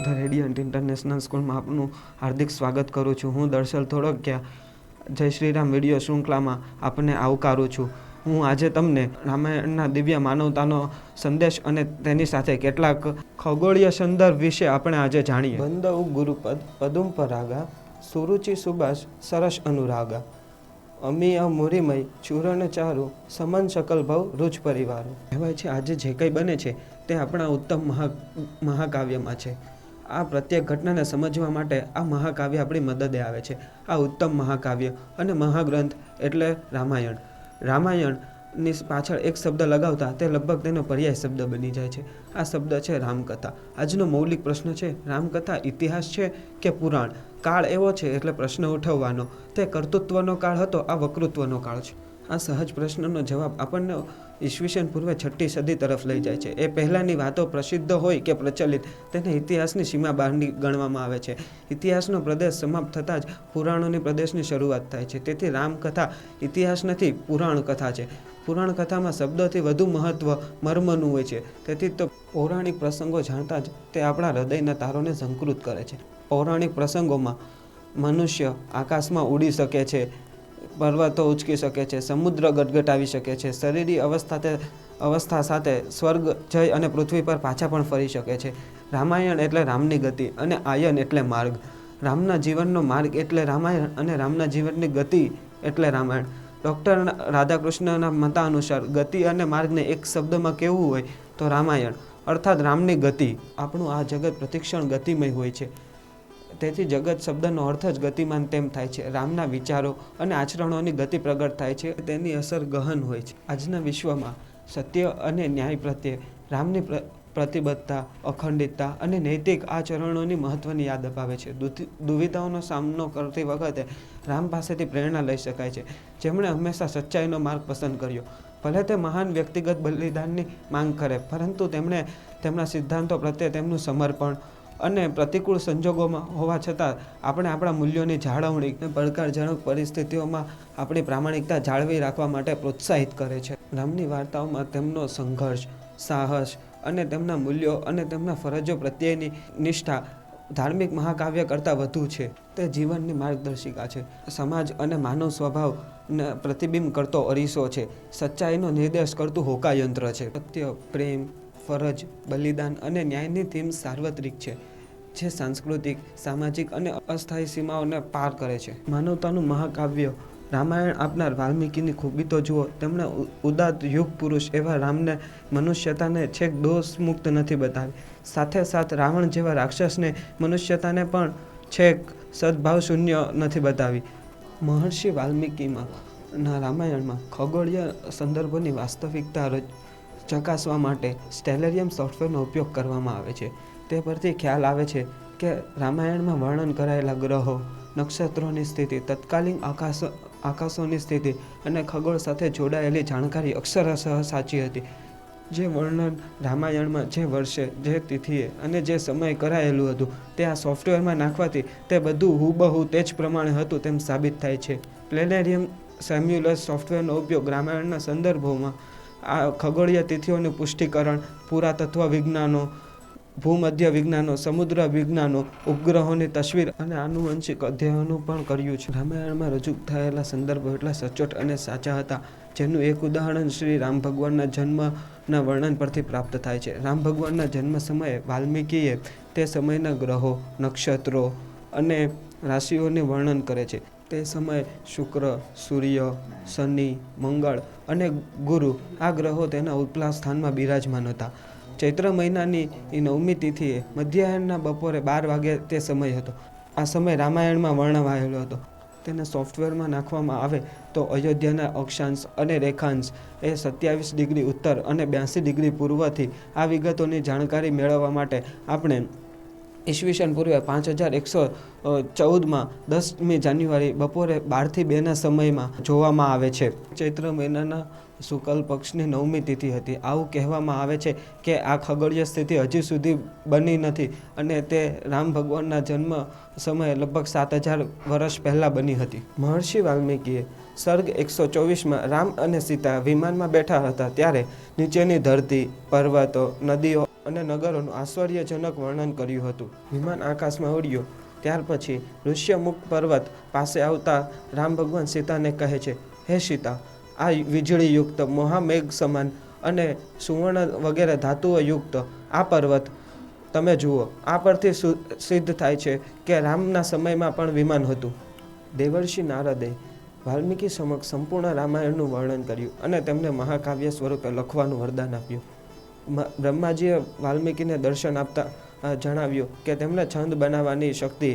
The radiant international સ્કૂલમાં આપનું હાર્દિક સ્વાગત કરું છું. હું દર્શલ થોડકિયા જય શ્રીરામ વિડીયો શૃંખલામાં આપને આવકારું છું. હું આજે તમને રામાયણના દિવ્ય માનવતાનો સંદેશ અને તેની સાથે કેટલાક ખગોળીય સંદર્ભ વિશે આપણે આજે જાણીએ. બંદઉ ગુરુપદ પદુંપરાગા સુરુચિ સુભાષ સરસ અનુરાગા અમીય મુરીમય ચૂરણ ચારુ સમન શકલ ભવ રૂચ પરિવારો. કહેવાય છે આજે જે કંઈ બને છે તે આપણા ઉત્તમ મહાકાવ્યમાં છે. આ પ્રત્યેક ઘટનાને સમજવા માટે આ મહાકાવ્ય આપણી મદદે આવે છે. આ ઉત્તમ મહાકાવ્ય અને મહાગ્રંથ એટલે રામાયણ. રામાયણની પાછળ એક શબ્દ લગાવતા તે લગભગ તેનો પર્યાય શબ્દ બની જાય છે. આ શબ્દ છે રામકથા. આજનો મૌલિક પ્રશ્ન છે, રામકથા ઇતિહાસ છે કે પુરાણ? કાળ એવો છે એટલે પ્રશ્ન ઉઠાવવાનો. તે કર્તૃત્વનો કાળ હતો, આ વકૃત્વનો કાળ છે. આ સહજ પ્રશ્નનો જવાબ આપણને ઈસવીસન પૂર્વે 6ઠ્ઠી સદી તરફ લઈ જાય છે. એ પહેલાંની વાતો પ્રસિદ્ધ હોય કે પ્રચલિત તેને ઇતિહાસની સીમા બહારની ગણવામાં આવે છે. ઇતિહાસનો પ્રદેશ સમાપ્ત થતાં જ પુરાણોની પ્રદેશની શરૂઆત થાય છે. તેથી રામકથા ઇતિહાસ નથી, પુરાણ કથા છે. પુરાણ કથામાં શબ્દોથી વધુ મહત્વ મર્મનું હોય છે. તેથી તો પૌરાણિક પ્રસંગો જાણતા જ તે આપણા હૃદયના તારોને ઝંકૃત કરે છે. પૌરાણિક પ્રસંગોમાં મનુષ્ય આકાશમાં ઉડી શકે છે, પર્વતો ઉચકી શકે છે, સમુદ્ર ગટગટાવી શકે છે, શરીરી અવસ્થા સાથે સ્વર્ગ જઈ અને પૃથ્વી પર પાછા પણ ફરી શકે છે. રામાયણ એટલે રામની ગતિ અને આયન એટલે માર્ગ. રામના જીવનનો માર્ગ એટલે રામાયણ અને રામના જીવનની ગતિ એટલે રામાયણ. ડૉક્ટર રાધાકૃષ્ણના મતાનુસાર ગતિ અને માર્ગને એક શબ્દમાં કહેવું હોય તો રામાયણ અર્થાત રામની ગતિ. આપણું આ જગત પ્રતિક્ષણ ગતિમય હોય છે. તેથી જગત શબ્દનો અર્થ જ ગતિમાન તેમ થાય છે. રામના વિચારો અને આચરણોની ગતિ પ્રગટ થાય છે, તેની અસર ગહન હોય છે. આજના વિશ્વમાં સત્ય અને ન્યાય પ્રત્યે રામની પ્રતિબદ્ધતા, અખંડિતતા અને નૈતિક આચરણોની મહત્ત્વની યાદ અપાવે છે. દુવિધાઓનો સામનો કરતી વખતે રામ પાસેથી પ્રેરણા લઈ શકાય છે, જેમણે હંમેશા સચ્ચાઈનો માર્ગ પસંદ કર્યો. ભલે તે મહાન વ્યક્તિગત બલિદાનની માંગ કરે, પરંતુ તેમણે તેમના સિદ્ધાંતો પ્રત્યે તેમનું સમર્પણ અને પ્રતિકૂળ સંજોગોમાં હોવા છતાં આપણે આપણા મૂલ્યોની જાળવણી અને પડકારજનક પરિસ્થિતિઓમાં આપણી પ્રામાણિકતા જાળવી રાખવા માટે પ્રોત્સાહિત કરે છે. રામની વાર્તાઓમાં તેમનો સંઘર્ષ, સાહસ અને તેમના મૂલ્યો અને તેમના ફરજો પ્રત્યેની નિષ્ઠા ધાર્મિક મહાકાવ્ય કરતાં વધુ છે. તે જીવનની માર્ગદર્શિકા છે, સમાજ અને માનવ સ્વભાવને પ્રતિબિંબ કરતો અરીસો છે, સચ્ચાઈનો નિર્દેશ કરતું હોકાયંત્ર છે. સત્ય, પ્રેમ, ફરજ, બલિદાન અને ન્યાયની થીમ સાર્વત્રિક છે, જે સાંસ્કૃતિક, સામાજિક અને અસ્થાયી સીમાઓને પાર કરે છે. માનવતાનું મહાકાવ્ય રામાયણ આપનાર વાલ્મીકીની ખૂબી તો જુઓ. તેમણે ઉદાત્ત યુગ પુરુષ એવા રામને મનુષ્યતાને છેક દોષમુક્ત નથી બતાવી. સાથે સાથ રાવણ જેવા રાક્ષસને મનુષ્યતાને પણ છેક સદભાવશૂન્ય નથી બતાવી. મહર્ષિ વાલ્મીકીના રામાયણમાં ખગોળીય સંદર્ભોની વાસ્તવિકતા ચકાસવા માટે સ્ટેલેરિયમ સોફ્ટવેરનો ઉપયોગ કરવામાં આવે છે. તે પરથી ખ્યાલ આવે છે કે રામાયણમાં વર્ણન કરાયેલા ગ્રહો, નક્ષત્રોની સ્થિતિ, તત્કાલીન આકાશોની સ્થિતિ અને ખગોળ સાથે જોડાયેલી જાણકારી અક્ષરશઃ સાચી હતી. જે વર્ણન રામાયણમાં જે વર્ષે, જે તિથિએ અને જે સમયે કરાયેલું હતું તે આ સોફ્ટવેરમાં નાખવાથી તે બધું હુબહુ તે જ પ્રમાણે હતું તેમ સાબિત થાય છે. પ્લેનેરિયમ સેમ્યુલસ સોફ્ટવેરનો ઉપયોગ રામાયણના સંદર્ભોમાં આ ખગોળીય તિથિઓનું પુષ્ટિકરણ, પુરાતત્વ વિજ્ઞાનો, ભૂમધ્ય વિજ્ઞાનો, સમુદ્ર વિજ્ઞાનો, ઉપગ્રહોની તસવીર અને આનુવંશિક અધ્યયનો પણ કર્યું છે. રામાયણમાં રજૂ થયેલા સંદર્ભો એટલા સચોટ અને સાચા હતા, જેનું એક ઉદાહરણ શ્રી રામ ભગવાનના જન્મના વર્ણન પરથી પ્રાપ્ત થાય છે. રામ ભગવાનના જન્મ સમયે વાલ્મીકીએ તે સમયના ગ્રહો, નક્ષત્રો અને રાશિઓનું વર્ણન કરે છે. તે સમયે શુક્ર, સૂર્ય, શનિ, મંગળ અને ગુરુ આ ગ્રહો તેના ઉપલા સ્થાનમાં બિરાજમાન હતા. ચૈત્ર મહિનાની 9મી તિથિએ મધ્યાહનના બપોરે 12 વાગે તે સમય હતો. આ સમય રામાયણમાં વર્ણવાયેલો હતો. તેને સોફ્ટવેરમાં નાખવામાં આવે તો અયોધ્યાના અક્ષાંશ અને રેખાંશ એ 27 ડિગ્રી ઉત્તર અને 82 ડિગ્રી પૂર્વથી આ વિગતોની જાણકારી મેળવવા માટે આપણે ઈસવીસન પૂર્વે 5114માં 10મી જાન્યુઆરી બપોરે 12થી 2ના સમયમાં જોવામાં આવે છે. ચૈત્ર મહિનાના શુક્લ પક્ષની 9મી તિથિ હતી. આવું કહેવામાં આવે છે કે આ ખગોળીય સ્થિતિ હજી સુધી બની નથી અને તે રામ ભગવાનના જન્મ સમયે લગભગ 7000 વર્ષ પહેલાં બની હતી. મહર્ષિ વાલ્મીકીએ સર્ગ 124માં રામ અને સીતા વિમાનમાં બેઠા હતા ત્યારે નીચેની ધરતી, પર્વતો, નદીઓ અને નગરોનું આશ્ચર્યજનક વર્ણન કર્યું હતું. વિમાન આકાશમાં ઉડ્યું ત્યાર પછી ઋષ્યમુખ પર્વત પાસે આવતા રામ ભગવાન સીતાને કહે છે, હે સીતા, આ વીજળીયુક્ત મહામેઘ સમાન અને સુવર્ણ વગેરે ધાતુઓ યુક્ત આ પર્વત તમે જુઓ. આ પરથી સિદ્ધ થાય છે કે રામના સમયમાં પણ વિમાન હતું. દેવર્ષિ નારદે વાલ્મીકી સમક્ષ સંપૂર્ણ રામાયણનું વર્ણન કર્યું અને તેમને મહાકાવ્ય સ્વરૂપે લખવાનું વરદાન આપ્યું. બ્રહ્માજીએ વાલ્મીકીને દર્શન આપતા જણાવ્યું કે તેમને છંદ બનાવવાની શક્તિ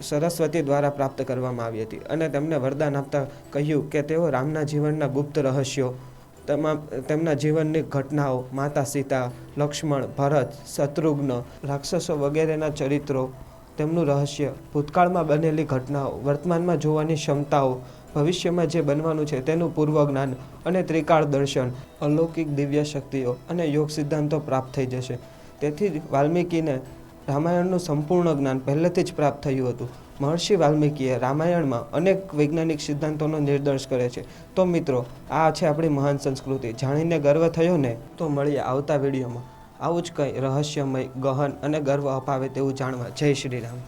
સરસ્વતી દ્વારા પ્રાપ્ત કરવામાં આવી હતી અને તેમને વરદાન આપતા કહ્યું કે તેઓ રામના જીવનના ગુપ્ત રહસ્યો, તેમના જીવનની ઘટનાઓ, માતા સીતા, લક્ષ્મણ, ભરત, શત્રુઘ્ન, રાક્ષસો વગેરેના ચરિત્રો, તેમનું રહસ્ય, ભૂતકાળમાં બનેલી ઘટનાઓ, વર્તમાનમાં જોવાની ક્ષમતાઓ, ભવિષ્યમાં જે બનવાનું છે તેનું પૂર્વજ્ઞાન અને ત્રિકાળ દર્શન, અલૌકિક દિવ્ય શક્તિઓ અને યોગ સિદ્ધાંતો પ્રાપ્ત થઈ જશે. તેથી જ વાલ્મીકીને રામાયણનું સંપૂર્ણ જ્ઞાન પહેલેથી જ પ્રાપ્ત થયું હતું. મહર્ષિ વાલ્મીકીએ રામાયણમાં અનેક વૈજ્ઞાનિક સિદ્ધાંતોનો નિર્દેશ કરે છે. તો મિત્રો, આ છે આપણી મહાન સંસ્કૃતિ. જાણીને ગર્વ થયો ને? તો મળીએ આવતા વિડીયોમાં આવું જ કંઈ રહસ્યમય, ગહન અને ગર્વ અપાવે તેવું જાણવા. જય શ્રી રામ.